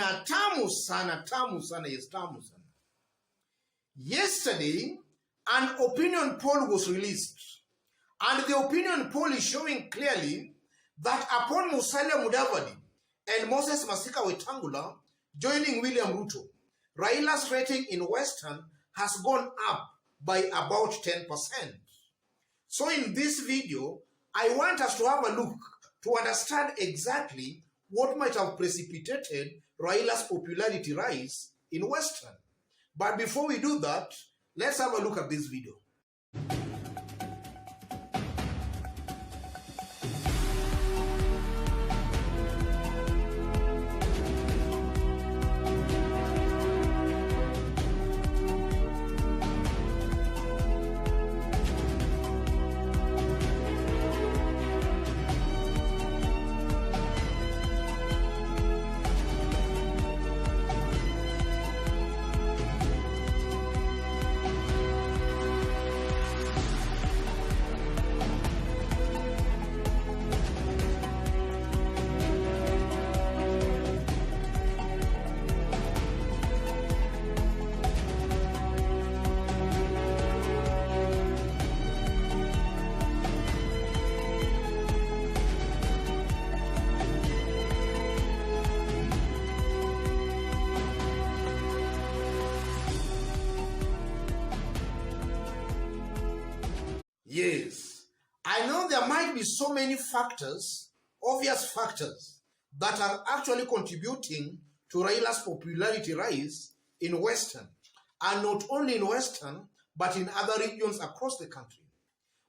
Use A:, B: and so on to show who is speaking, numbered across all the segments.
A: sana, tamu sana, tamu sana, yes, tamu sana. Yesterday, an opinion poll was released, and the opinion poll is showing clearly that upon Musalia Mudavadi and Moses Masika Wetangula joining William Ruto, Raila's rating in Western has gone up by about 10%. So in this video, I want us to have a look to understand exactly what might have precipitated Raila's popularity rise in Western. But before we do that, let's have a look at this video. Yes, I know there might be so many factors, obvious factors, that are actually contributing to Raila's popularity rise in Western, and not only in Western, but in other regions across the country.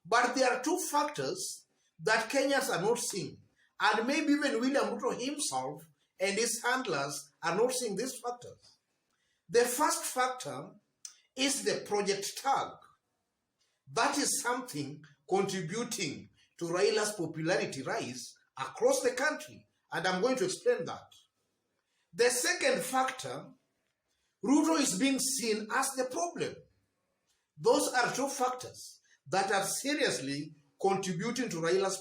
A: But there are two factors that Kenyans are not seeing, and maybe even William Ruto himself and his handlers are not seeing these factors. The first factor is the project tag. That is something contributing to Raila's popularity rise across the country, and I'm going to explain that. The second factor, Ruto is being seen as the problem. Those are two factors that are seriously contributing to Raila's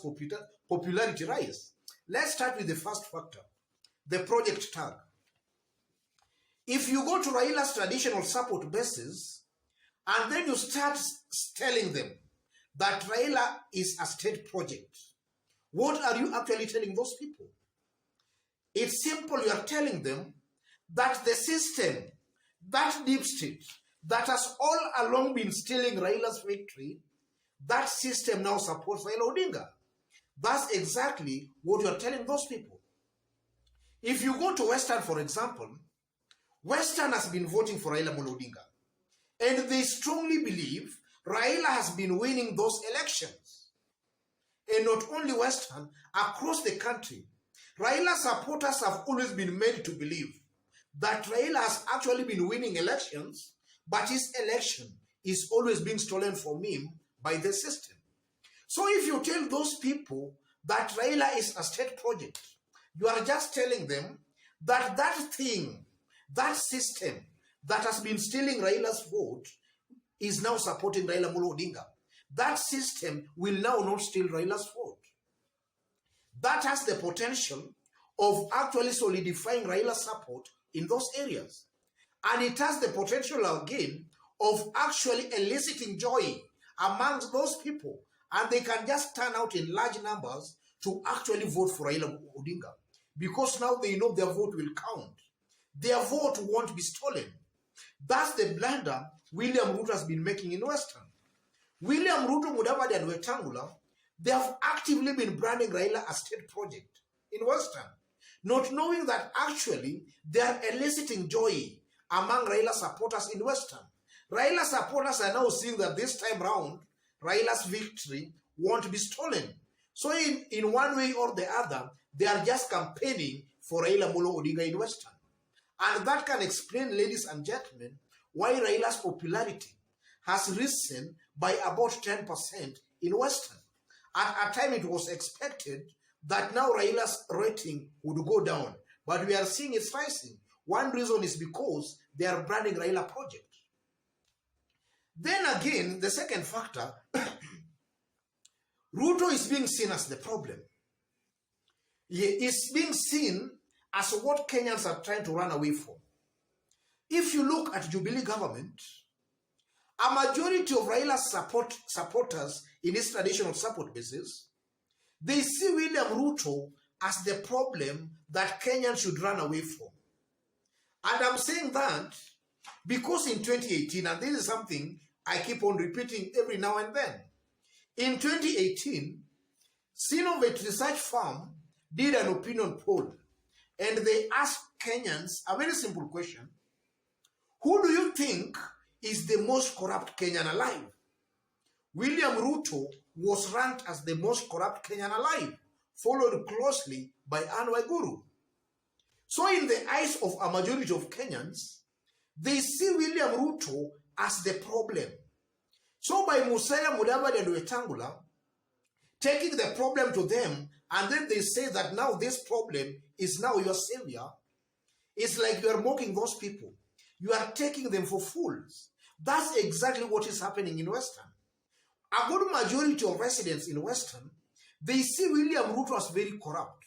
A: popularity rise. Let's start with the first factor, the project tag. If you go to Raila's traditional support bases, and then you start telling them that Raila is a state project, what are you actually telling those people? It's simple. You are telling them that the system, that deep state, that has all along been stealing Raila's victory, that system now supports Raila Odinga. That's exactly what you are telling those people. If you go to Western, for example, Western has been voting for Raila Odinga. And they strongly believe Raila has been winning those elections. And not only Western, across the country, Raila supporters have always been made to believe that Raila has actually been winning elections, but his election is always being stolen from him by the system. So if you tell those people that Raila is a state project, you are just telling them that that thing, that system, that has been stealing Raila's vote is now supporting Raila Odinga. That system will now not steal Raila's vote. That has the potential of actually solidifying Raila's support in those areas. And it has the potential again of actually eliciting joy amongst those people. And they can just turn out in large numbers to actually vote for Raila Odinga. Because now they know their vote will count. Their vote won't be stolen. That's the blunder William Ruto has been making in Western. William Ruto, Mudavadi, and Wetangula, they have actively been branding Raila a state project in Western, not knowing that actually they are eliciting joy among Raila supporters in Western. Raila supporters are now seeing that this time round, Raila's victory won't be stolen. So in one way or the other, they are just campaigning for Raila Odinga in Western. And that can explain, ladies and gentlemen, why Raila's popularity has risen by about 10% in Western. At a time it was expected that now Raila's rating would go down, but we are seeing it's rising. One reason is because they are branding Raila project. Then again, the second factor, Ruto is being seen as the problem. He is being seen as what Kenyans are trying to run away from. If you look at Jubilee government, a majority of Raila's supporters in his traditional support basis, they see William Ruto as the problem that Kenyans should run away from. And I'm saying that because in 2018, and this is something I keep on repeating every now and then, in 2018, Sinovet Research Firm did an opinion poll, and they asked Kenyans a very simple question: who do you think is the most corrupt Kenyan alive? William Ruto was ranked as the most corrupt Kenyan alive, followed closely by Anne Waiguru. So in the eyes of a majority of Kenyans, they see William Ruto as the problem. So by Musalia, Mudavadi and Wetangula taking the problem to them, and then they say that now this problem is now your savior, it's like you are mocking those people. You are taking them for fools. That's exactly what is happening in Western. A good majority of residents in Western, they see William Ruto as very corrupt.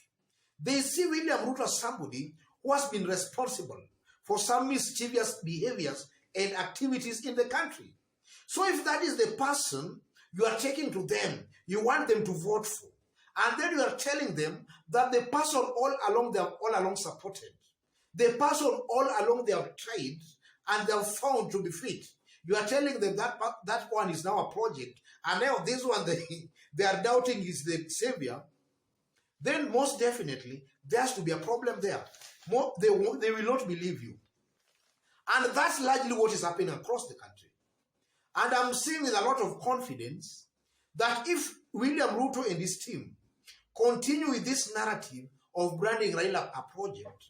A: They see William Ruto as somebody who has been responsible for some mischievous behaviors and activities in the country. So if that is the person you are taking to them, you want them to vote for, and then you are telling them that the person all along supported, the person all along they have tried and they have found to be fit, you are telling them that that one is now a project, and now this one they are doubting is the savior, then most definitely there has to be a problem there. They will not believe you. And that's largely what is happening across the country. And I'm seeing with a lot of confidence that if William Ruto and his team continue with this narrative of branding Raila a project,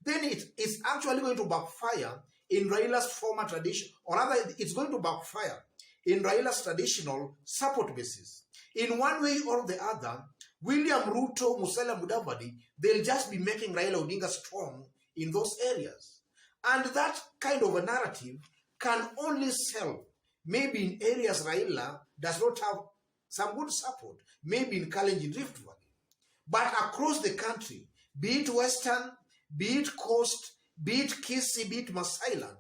A: then it's actually going to backfire in Raila's former tradition, or rather it's going to backfire in Raila's traditional support basis. In one way or the other, William Ruto, Musalia Mudavadi, they'll just be making Raila Odinga strong in those areas. And that kind of a narrative can only sell maybe in areas Raila does not have some good support, maybe in Kalenjin Rift Valley. But across the country, be it Western, be it Coast, be it Kisii, be it Masai Land,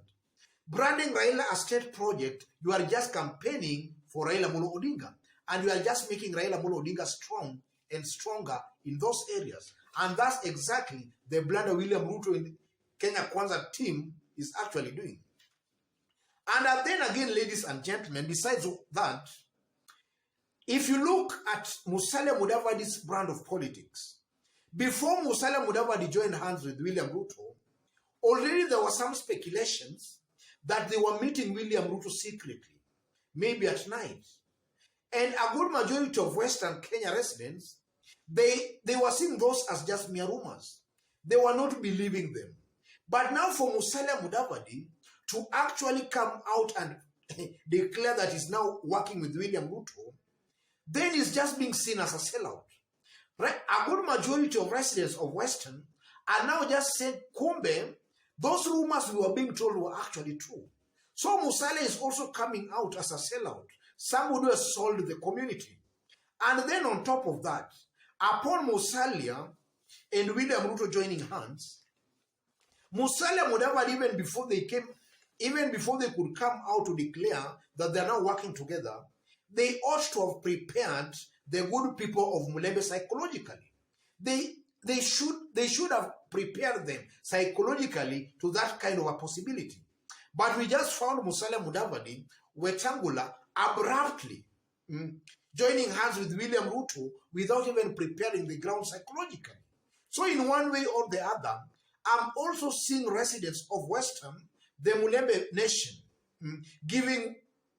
A: branding Raila a state project, you are just campaigning for Raila Amolo Odinga. And you are just making Raila Amolo Odinga strong and stronger in those areas. And that's exactly the blunder William Ruto in Kenya Kwanza team is actually doing. And then again, ladies and gentlemen, besides that, if you look at Musalia Mudavadi's brand of politics, before Musalia Mudavadi joined hands with William Ruto, already there were some speculations that they were meeting William Ruto secretly, maybe at night. And a good majority of Western Kenya residents, they were seeing those as just mere rumors. They were not believing them. But now for Musalia Mudavadi to actually come out and declare that he's now working with William Ruto, then he's just being seen as a sellout. Right? A good majority of residents of Western are now just saying, Kumbe, those rumors we were being told were actually true. So Musalia is also coming out as a sellout, somebody who has sold the community. And then on top of that, upon Musalia and William Ruto joining hands, Musalia Mudavadi, even before they could come out to declare that they are now working together, they ought to have prepared the good people of Mulembe psychologically. They should have prepared them psychologically to that kind of a possibility. But we just found Musalia Mudavadi, Wetangula, abruptly joining hands with William Ruto without even preparing the ground psychologically. So in one way or the other, I'm also seeing residents of Western, the Mulembe nation, giving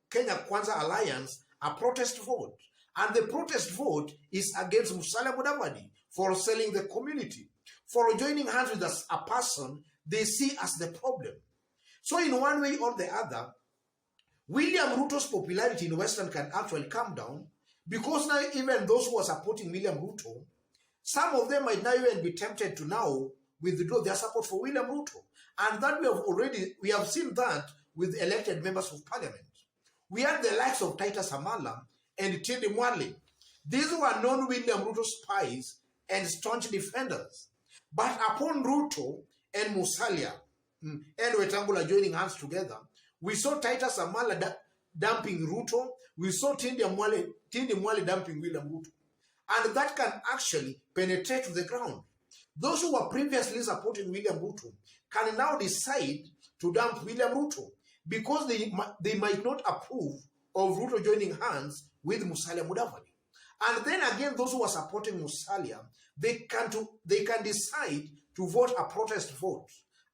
A: Kenya Kwanza Alliance a protest vote. And the protest vote is against Musalia Mudavadi for selling the community, for joining hands with a person they see as the problem. So in one way or the other, William Ruto's popularity in Western can actually come down, because now even those who are supporting William Ruto, some of them might now even be tempted to now withdraw their support for William Ruto. And that we have seen that with elected members of parliament. We had the likes of Titus Amala and Tindi Mwale. These were non-William Ruto spies and staunch defenders. But upon Ruto and Musalia and Wetangula joining hands together, we saw Titus Amala dumping Ruto. We saw Tindi Mwale dumping William Ruto. And that can actually penetrate to the ground. Those who were previously supporting William Ruto can now decide to dump William Ruto because they might not approve of Ruto joining hands with Musalia Mudavadi. And then again, those who are supporting Musalia, they can decide to vote a protest vote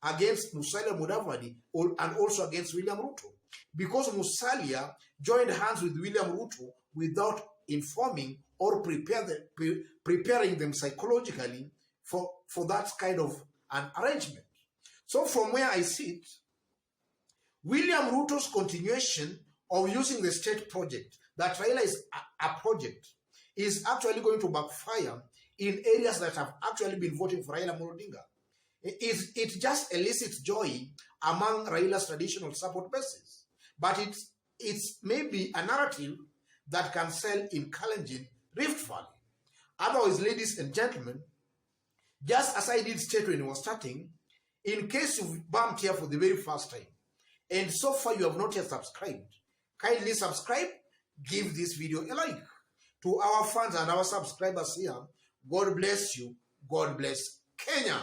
A: against Musalia Mudavadi and also against William Ruto, because Musalia joined hands with William Ruto without informing or preparing them psychologically for that kind of an arrangement. So from where I sit, William Ruto's continuation of using the state project, that Raila is a project, is actually going to backfire in areas that have actually been voting for Raila Odinga. It just elicits joy among Raila's traditional support bases. But it's maybe a narrative that can sell in Kalenjin, Rift Valley. Otherwise, ladies and gentlemen, just as I did state when I was starting, in case you've bumped here for the very first time, and so far you have not yet subscribed, kindly subscribe, give this video a like. To our fans and our subscribers here, God bless you, God bless Kenya.